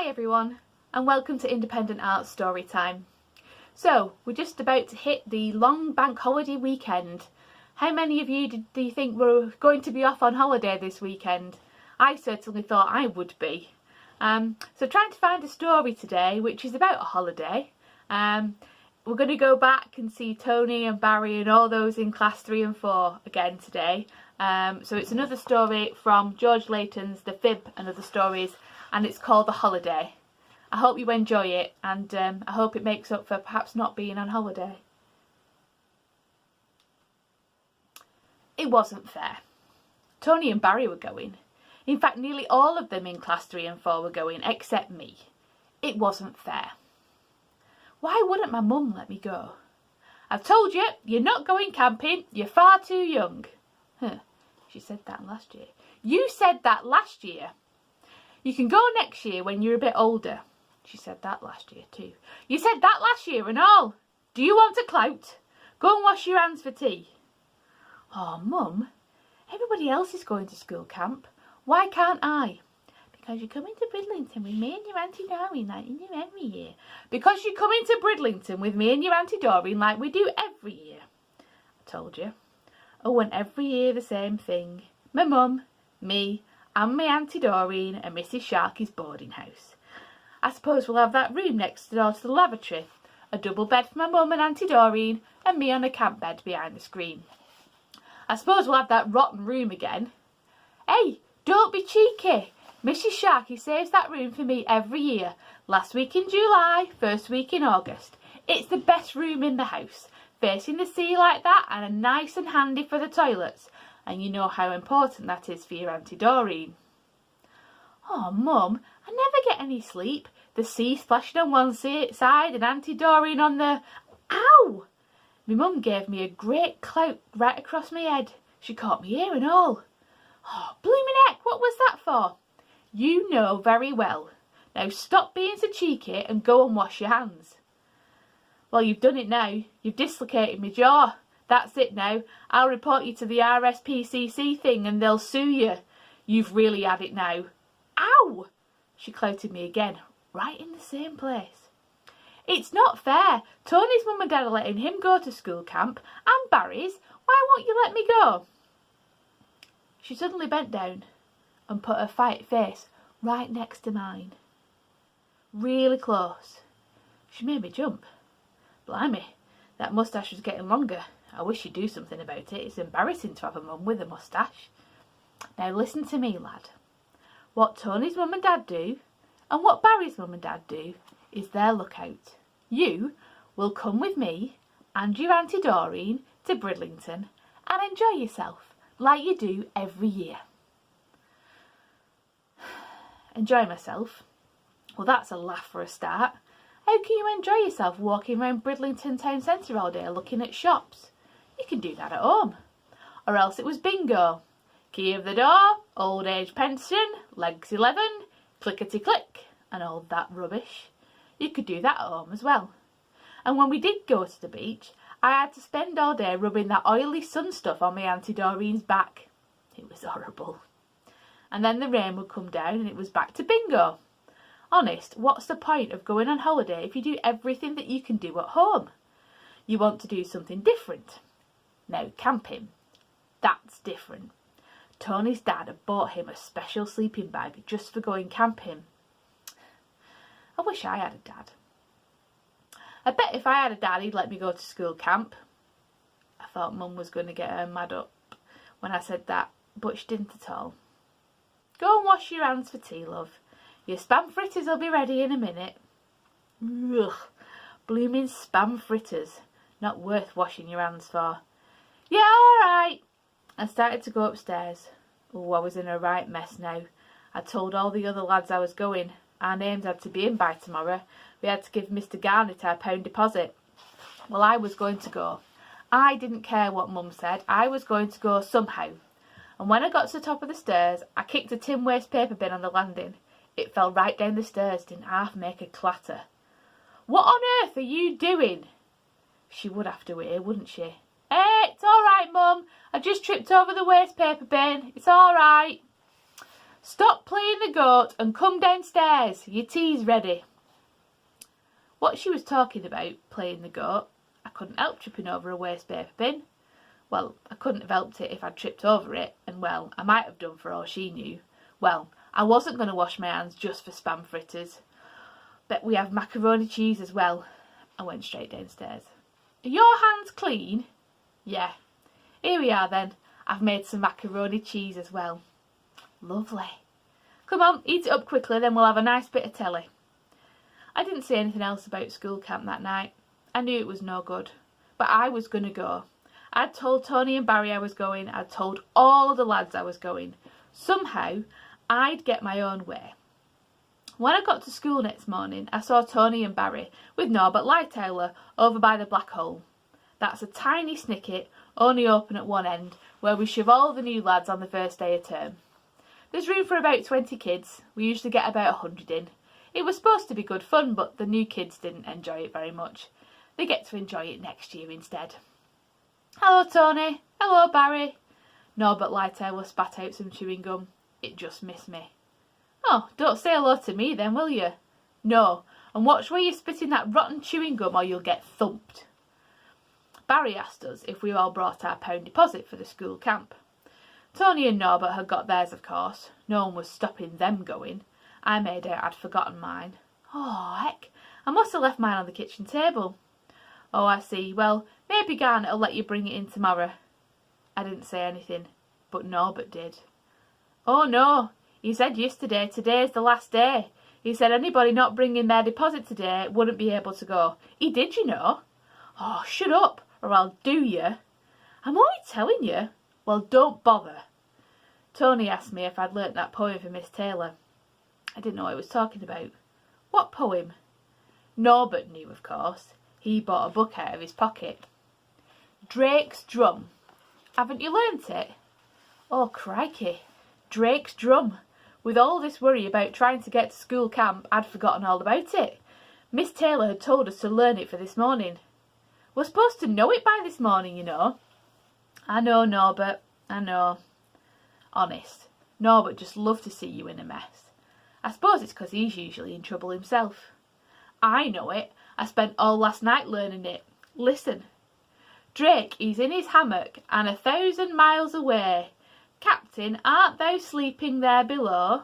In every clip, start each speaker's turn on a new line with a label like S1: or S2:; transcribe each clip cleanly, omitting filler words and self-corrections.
S1: Hi everyone, and welcome to Independent Art Storytime. So, we're just about to hit the long bank holiday weekend. How many of you do you think were going to be off on holiday this weekend? I certainly thought I would be. So trying to find a story today which is about a holiday. We're going to go back and see Tony and Barry and all those in class 3 and 4 again today. So it's another story from George Layton's The Fib and Other Stories, and it's called The Holiday. I hope you enjoy it, and I hope it makes up for perhaps not being on holiday. It wasn't fair. Tony and Barry were going. In fact, nearly all of them in class 3 and 4 were going, except me. It wasn't fair. Why wouldn't my mum let me go? I've told you, you're not going camping, you're far too young. She said that last year. You said that last year. You can go next year when you're a bit older. She said that last year too. You said that last year and all. Do you want a clout? Go and wash your hands for tea. Oh, Mum, everybody else is going to school camp. Why can't I? Because you're coming to Bridlington with me and your Auntie Doreen like you do every year. Because you're coming to Bridlington with me and your Auntie Doreen like we do every year. I told you. Oh, and every year the same thing. My mum, me, and my Auntie Doreen and Mrs. Sharkey's boarding house. I suppose we'll have that room next door to the lavatory. A double bed for my mum and Auntie Doreen and me on a camp bed behind the screen. I suppose we'll have that rotten room again. Hey, don't be cheeky. Mrs. Sharkey saves that room for me every year. Last week in July, first week in August. It's the best room in the house. Facing the sea like that and nice and handy for the toilets. And you know how important that is for your Auntie Doreen. Oh, Mum, I never get any sleep. The sea splashing on one side and Auntie Doreen on the... Ow! My mum gave me a great clout right across my head. She caught me ear and all. Oh, blooming heck, what was that for? You know very well. Now stop being so cheeky and go and wash your hands. Well, you've done it now. You've dislocated my jaw. That's it now. I'll report you to the RSPCC thing and they'll sue you. You've really had it now. Ow! She clouted me again, right in the same place. It's not fair. Tony's mum and dad are letting him go to school camp, and Barry's. Why won't you let me go? She suddenly bent down and put her face right next to mine. Really close. She made me jump. Blimey, that moustache was getting longer. I wish you'd do something about it. It's embarrassing to have a mum with a moustache. Now listen to me, lad. What Tony's mum and dad do, and what Barry's mum and dad do, is their lookout. You will come with me and your Auntie Doreen to Bridlington and enjoy yourself like you do every year. Enjoy myself? Well, that's a laugh for a start. How can you enjoy yourself walking around Bridlington town centre all day looking at shops? You can do that at home. Or else it was bingo. Key of the door, old age pension, legs 11, clickety-click, and all that rubbish. You could do that at home as well. And when we did go to the beach, I had to spend all day rubbing that oily sun stuff on my Auntie Doreen's back. It was horrible. And then the rain would come down and it was back to bingo. Honest, what's the point of going on holiday if you do everything that you can do at home? You want to do something different. Now, camping. That's different. Tony's dad had bought him a special sleeping bag just for going camping. I wish I had a dad. I bet if I had a dad he'd let me go to school camp. I thought Mum was going to get her mad up when I said that, but she didn't at all. Go and wash your hands for tea, love. Your spam fritters will be ready in a minute. Ugh, blooming spam fritters. Not worth washing your hands for. Yeah, all right. I started to go upstairs. Oh, I was in a right mess now. I told all the other lads I was going. Our names had to be in by tomorrow. We had to give Mr. Garnett our £1 deposit. Well, I was going to go. I didn't care what Mum said. I was going to go somehow. And when I got to the top of the stairs, I kicked a tin waste paper bin on the landing. It fell right down the stairs, didn't half make a clatter. What on earth are you doing? She would have to hear, wouldn't she? Hey, it's all right, Mum. I just tripped over the waste paper bin. It's all right. Stop playing the goat and come downstairs. Your tea's ready. What she was talking about, playing the goat, I couldn't help tripping over a waste paper bin. Well, I couldn't have helped it if I'd tripped over it, and well, I might have done for all she knew. Well, I wasn't going to wash my hands just for spam fritters. Bet we have macaroni cheese as well. I went straight downstairs. Are your hands clean? Yeah. Here we are then. I've made some macaroni cheese as well. Lovely. Come on, eat it up quickly, then we'll have a nice bit of telly. I didn't say anything else about school camp that night. I knew it was no good, but I was going to go. I'd told Tony and Barry I was going. I'd told all the lads I was going. Somehow, I'd get my own way. When I got to school next morning, I saw Tony and Barry with Norbert Lightower over by the black hole. That's a tiny snicket, only open at one end, where we shove all the new lads on the first day of term. There's room for about 20 kids. We usually get about 100 in. It was supposed to be good fun, but the new kids didn't enjoy it very much. They get to enjoy it next year instead. Hello, Tony. Hello, Barry. Norbert Lightower spat out some chewing gum. It just missed me. Oh, don't say hello to me then, will you? No, and watch where you're spitting that rotten chewing gum or you'll get thumped. Barry asked us if we all brought our pound deposit for the school camp. Tony and Norbert had got theirs, of course. No one was stopping them going. I made out I'd forgotten mine. Oh, heck, I must have left mine on the kitchen table. Oh, I see. Well, maybe Garnet'll let you bring it in tomorrow. I didn't say anything, but Norbert did. Oh, no. He said yesterday, today's the last day. He said anybody not bringing their deposit today wouldn't be able to go. He did, you know. Oh, shut up, or I'll do you. I'm only telling you. Well, don't bother. Tony asked me if I'd learnt that poem for Miss Taylor. I didn't know what he was talking about. What poem? Norbert knew, of course. He bought a book out of his pocket. Drake's Drum. Haven't you learnt it? Oh, crikey. Drake's Drum. With all this worry about trying to get to school camp, I'd forgotten all about it. Miss Taylor had told us to learn it for this morning. We're supposed to know it by this morning, you know. I know, Norbert. I know. Honest, Norbert just loved to see you in a mess. I suppose it's 'cause he's usually in trouble himself. I know it. I spent all last night learning it. Listen. Drake, he's in his hammock and 1,000 miles away. Captain, art thou sleeping there below?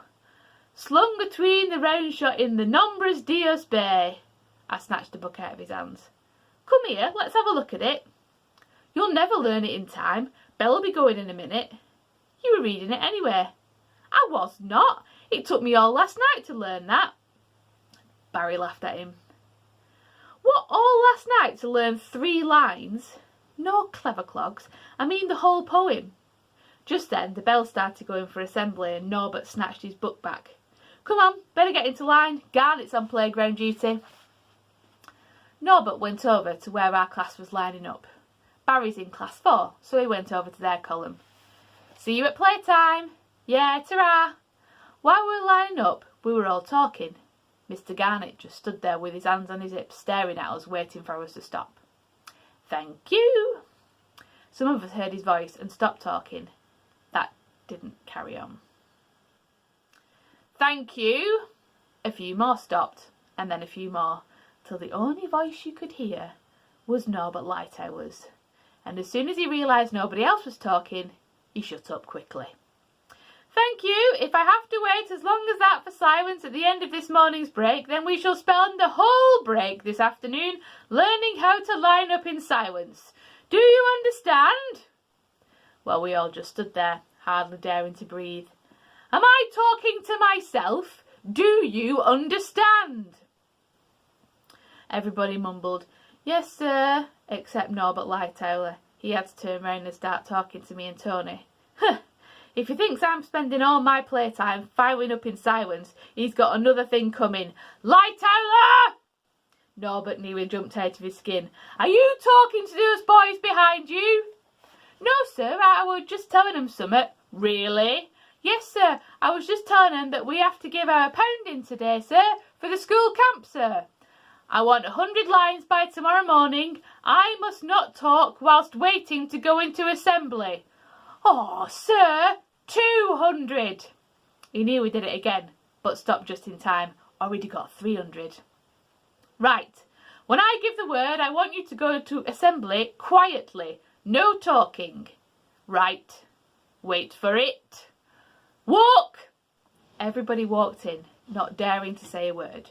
S1: Slung between the round shot in the Nombres Dios Bay. I snatched the book out of his hands. Come here, let's have a look at it. You'll never learn it in time. Belle'll be going in a minute. You were reading it anyway. I was not. It took me all last night to learn that. Barry laughed at him. What, all last night to learn 3 lines? No clever clogs. I mean the whole poem. Just then the bell started going for assembly and Norbert snatched his book back. Come on, better get into line. Garnet's on playground duty. Norbert went over to where our class was lining up. Barry's in class 4, so he went over to their column. See you at playtime. Yeah, ta-ra. While we were lining up, we were all talking. Mr. Garnet just stood there with his hands on his hips, staring at us, waiting for us to stop. Thank you. Some of us heard his voice and stopped talking. That didn't carry on. Thank you. A few more stopped, and then a few more, till the only voice you could hear was Norbert Lightower's. And as soon as he realised nobody else was talking, he shut up quickly. Thank you. If I have to wait as long as that for silence at the end of this morning's break, then we shall spend the whole break this afternoon learning how to line up in silence. Do you understand? Well, we all just stood there, hardly daring to breathe. Am I talking to myself? Do you understand? Everybody mumbled, yes, sir, except Norbert Lightower. He had to turn round and start talking to me and Tony. Huh! If he thinks I'm spending all my playtime filing up in silence, he's got another thing coming. Lightower! Norbert nearly jumped out of his skin. Are you talking to those boys behind you? No, sir, I was just telling them something. Really? Yes, sir, I was just telling them that we have to give our pound in today, sir, for the school camp, sir. I want 100 lines by tomorrow morning. I must not talk whilst waiting to go into assembly. Oh, sir, 200. He nearly did it again, but stopped just in time, or he'd have got 300. Right, when I give the word, I want you to go to assembly quietly. No talking. Right, wait for it. Walk! Everybody walked in, not daring to say a word.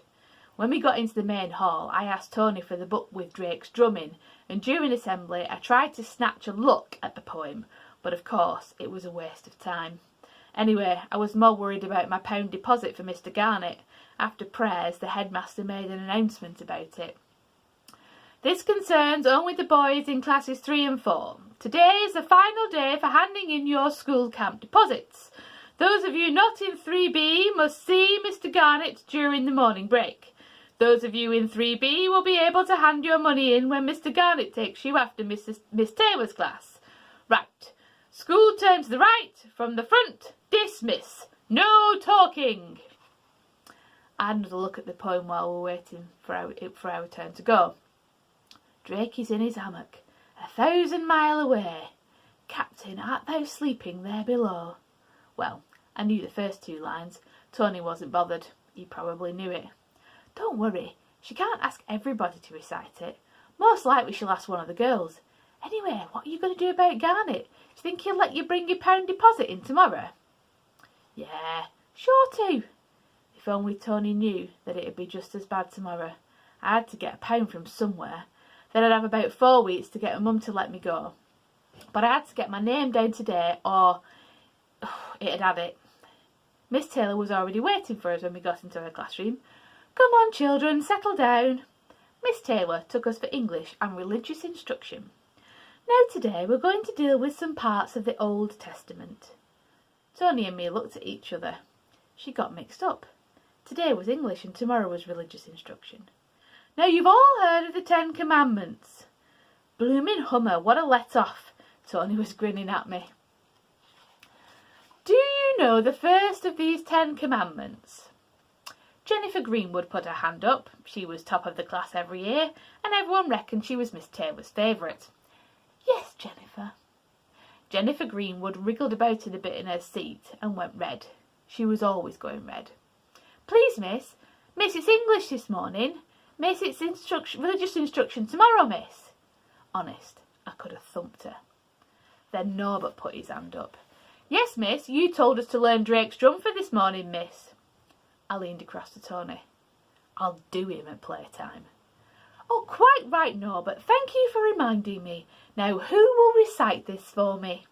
S1: When we got into the main hall, I asked Tony for the book with Drake's drumming, and during assembly I tried to snatch a look at the poem, but of course it was a waste of time. Anyway, I was more worried about my £1 deposit for Mr. Garnett. After prayers, the headmaster made an announcement about it. This concerns only the boys in classes 3 and 4. Today is the final day for handing in your school camp deposits. Those of you not in 3B must see Mr. Garnett during the morning break. Those of you in 3B will be able to hand your money in when Mr. Garnett takes you after Miss Taylor's class. Right. School turn to the right, from the front, dismiss. No talking. I had another look at the poem while we were waiting for our turn to go. Drake is in his hammock, 1,000 miles away. Captain, art thou sleeping there below? Well, I knew the first 2 lines. Tony wasn't bothered. He probably knew it. Don't worry, she can't ask everybody to recite it. Most likely she'll ask one of the girls. Anyway, what are you going to do about Garnett? Do you think he'll let you bring your £1 deposit in tomorrow? Yeah, sure to. If only Tony knew that it'd be just as bad tomorrow. I had to get £1 from somewhere. Then I'd have about 4 weeks to get her mum to let me go. But I had to get my name down today, or it'd had it. Miss Taylor was already waiting for us when we got into her classroom. Come on, children, settle down. Miss Taylor took us for English and religious instruction. Now today we're going to deal with some parts of the Old Testament. Tony and me looked at each other. She got mixed up. Today was English and tomorrow was religious instruction. Now you've all heard of the 10 Commandments. Bloomin' Hummer, what a let-off. Tony was grinning at me. Do you know the first of these 10 Commandments? Jennifer Greenwood put her hand up. She was top of the class every year, and everyone reckoned she was Miss Taylor's favourite. Yes, Jennifer. Jennifer Greenwood wriggled about a bit in her seat and went red. She was always going red. Please, miss. Miss, it's English this morning. Miss, it's religious instruction tomorrow, miss. Honest, I could have thumped her. Then Norbert put his hand up. Yes, miss, you told us to learn Drake's drum for this morning, miss. I leaned across to Tony. I'll do him at playtime. Oh, quite right, Norbert. Thank you for reminding me. Now, who will recite this for me?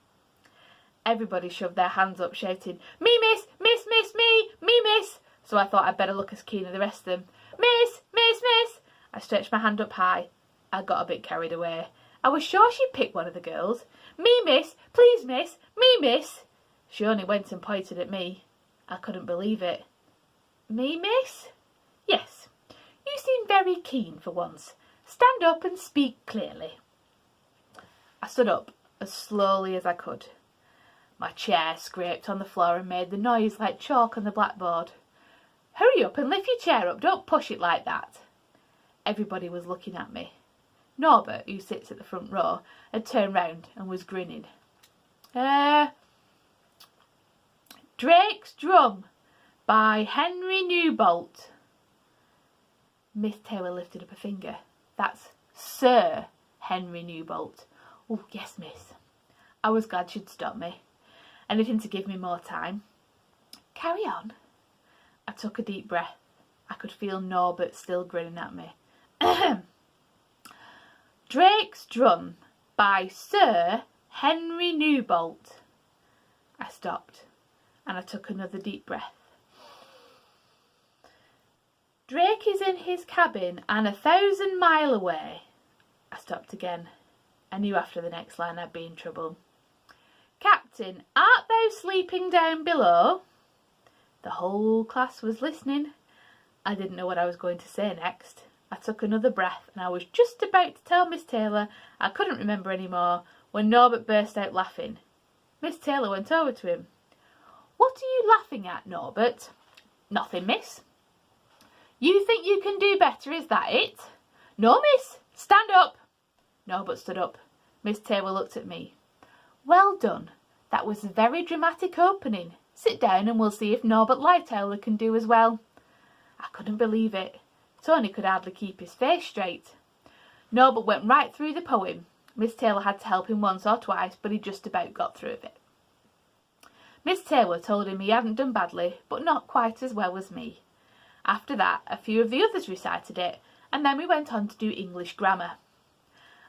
S1: Everybody shoved their hands up, shouting, Me, miss, miss, miss, me, miss. So I thought I'd better look as keen as the rest of them. Miss, miss, miss. I stretched my hand up high. I got a bit carried away. I was sure she'd pick one of the girls. Me, miss, please, miss, me, miss. She only went and pointed at me. I couldn't believe it. Me, miss? Yes. You seem very keen for once. Stand up and speak clearly. I stood up as slowly as I could. My chair scraped on the floor and made the noise like chalk on the blackboard. Hurry up and lift your chair up. Don't push it like that. Everybody was looking at me. Norbert, who sits at the front row, had turned round and was grinning. Drake's Drum by Henry Newbolt. Miss Taylor lifted up a finger. That's Sir Henry Newbolt. Oh, yes, miss. I was glad she'd stop me. Anything to give me more time. Carry on. I took a deep breath. I could feel Norbert still grinning at me. Drake's Drum by Sir Henry Newbolt. I stopped and I took another deep breath. Drake is in his cabin and 1,000 miles away. I stopped again. I knew after the next line I'd be in trouble. Captain, art thou sleeping down below? The whole class was listening. I didn't know what I was going to say next. I took another breath and I was just about to tell Miss Taylor I couldn't remember any more when Norbert burst out laughing. Miss Taylor went over to him. What are you laughing at, Norbert? Nothing, miss. You think you can do better, is that it? No, miss. Stand up. Norbert stood up. Miss Taylor looked at me. Well done. That was a very dramatic opening. Sit down and we'll see if Norbert Lightoller can do as well." I couldn't believe it. Tony could hardly keep his face straight. Norbert went right through the poem. Miss Taylor had to help him once or twice, but he just about got through it. Miss Taylor told him he hadn't done badly, but not quite as well as me. After that, a few of the others recited it, and then we went on to do English grammar.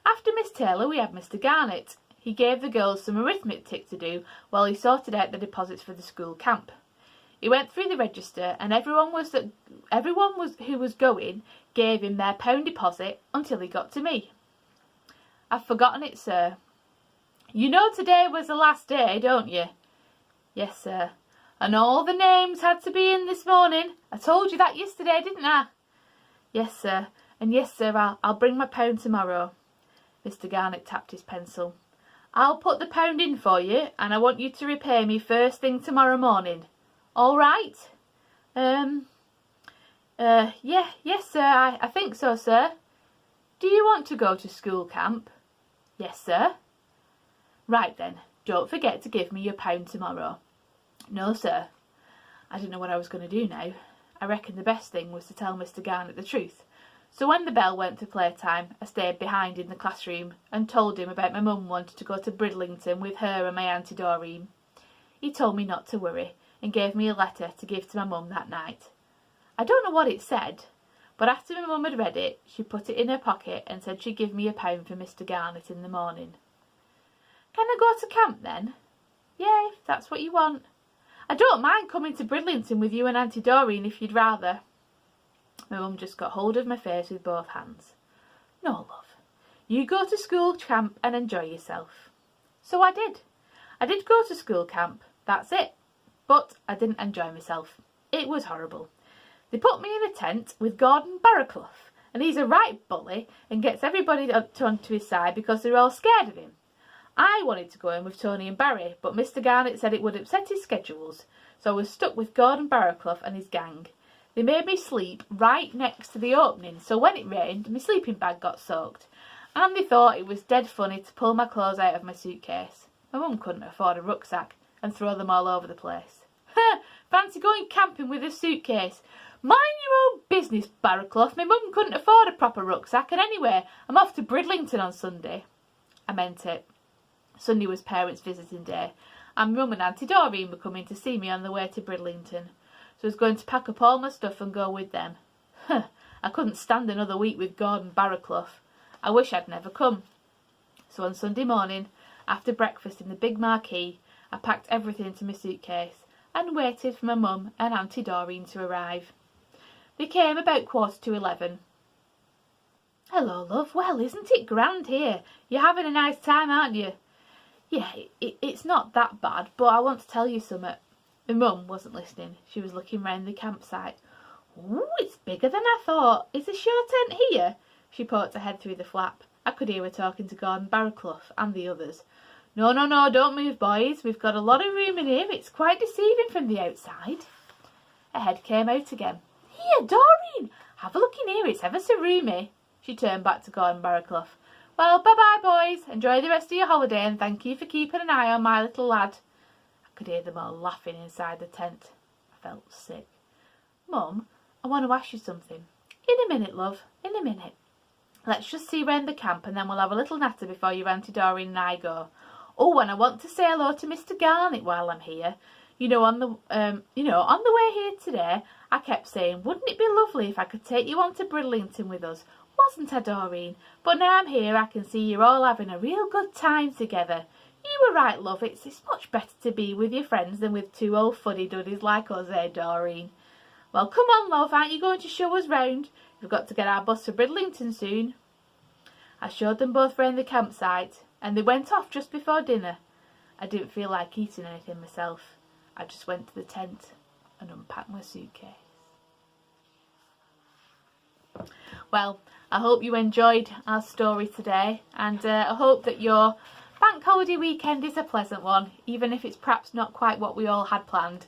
S1: After Miss Taylor, we had Mr. Garnett. He gave the girls some arithmetic to do while he sorted out the deposits for the school camp. He went through the register, and everyone who was going gave him their £1 deposit until he got to me. "I've forgotten it, sir." "You know today was the last day, don't you?" "Yes, sir." "And all the names had to be in this morning. I told you that yesterday, didn't I?" "Yes, sir. And yes, sir, I'll bring my £1 tomorrow." Mr. Garnett tapped his pencil. "I'll put the £1 in for you, and I want you to repay me first thing tomorrow morning. All right?" Yes, sir, I think so, sir." "Do you want to go to school camp?" "Yes, sir." "Right then, don't forget to give me your £1 tomorrow." "No, sir." I didn't know what I was going to do now. I reckoned the best thing was to tell Mr. Garnett the truth. So when the bell went for playtime, I stayed behind in the classroom and told him about my mum wanting to go to Bridlington with her and my Auntie Doreen. He told me not to worry and gave me a letter to give to my mum that night. I don't know what it said, but after my mum had read it, she put it in her pocket and said she'd give me £1 for Mr. Garnett in the morning. "Can I go to camp then?" "Yeah, if that's what you want." "I don't mind coming to Bridlington with you and Auntie Doreen if you'd rather." My mum just got hold of my face with both hands. "No, love. You go to school camp and enjoy yourself." So I did. I did go to school camp, that's it. But I didn't enjoy myself. It was horrible. They put me in a tent with Gordon Barraclough, and he's a right bully and gets everybody onto his side because they're all scared of him. I wanted to go in with Tony and Barry, but Mr. Garnett said it would upset his schedules, so I was stuck with Gordon Barraclough and his gang. They made me sleep right next to the opening, so when it rained, my sleeping bag got soaked, and they thought it was dead funny to pull my clothes out of my suitcase. My mum couldn't afford a rucksack and throw them all over the place. "Ha! Fancy going camping with a suitcase? Mind your own business, Barraclough. My mum couldn't afford a proper rucksack, and anyway, I'm off to Bridlington on Sunday." I meant it. Sunday was parents' visiting day, and Mum and Auntie Doreen were coming to see me on the way to Bridlington, so I was going to pack up all my stuff and go with them. I couldn't stand another week with Gordon Barraclough. I wish I'd never come. So on Sunday morning, after breakfast in the big marquee, I packed everything into my suitcase and waited for my mum and Auntie Doreen to arrive. They came about 11:15. "Hello, love. Well, isn't it grand here? You're having a nice time, aren't you?" "Yeah, it's not that bad, but I want to tell you something." My mum wasn't listening. She was looking round the campsite. "Ooh, it's bigger than I thought. Is the show tent here?" She poked her head through the flap. I could hear her talking to Gordon Barraclough and the others. No, don't move, boys. We've got a lot of room in here. It's quite deceiving from the outside." Her head came out again. "Here, Doreen, have a look in here. It's ever so roomy." She turned back to Gordon Barraclough. "Well, bye-bye, boys. Enjoy the rest of your holiday, and thank you for keeping an eye on my little lad." I could hear them all laughing inside the tent. I felt sick. "Mum, I want to ask you something." "In a minute, love, in a minute. Let's just see round the camp, and then we'll have a little natter before your Auntie Doreen and I go. Oh, and I want to say hello to Mr. Garnett while I'm here. On the way here today, I kept saying, wouldn't it be lovely if I could take you on to Bridlington with us? Wasn't I, Doreen? But now I'm here, I can see you're all having a real good time together. You were right, love. It's much better to be with your friends than with two old fuddy-duddies like us, eh, Doreen? Well, come on, love. Aren't you going to show us round? We've got to get our bus to Bridlington soon." I showed them both round the campsite, and they went off just before dinner. I didn't feel like eating anything myself. I just went to the tent and unpacked my suitcase. Well, I hope you enjoyed our story today, and I hope that your bank holiday weekend is a pleasant one, even if it's perhaps not quite what we all had planned.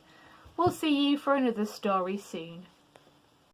S1: We'll see you for another story soon.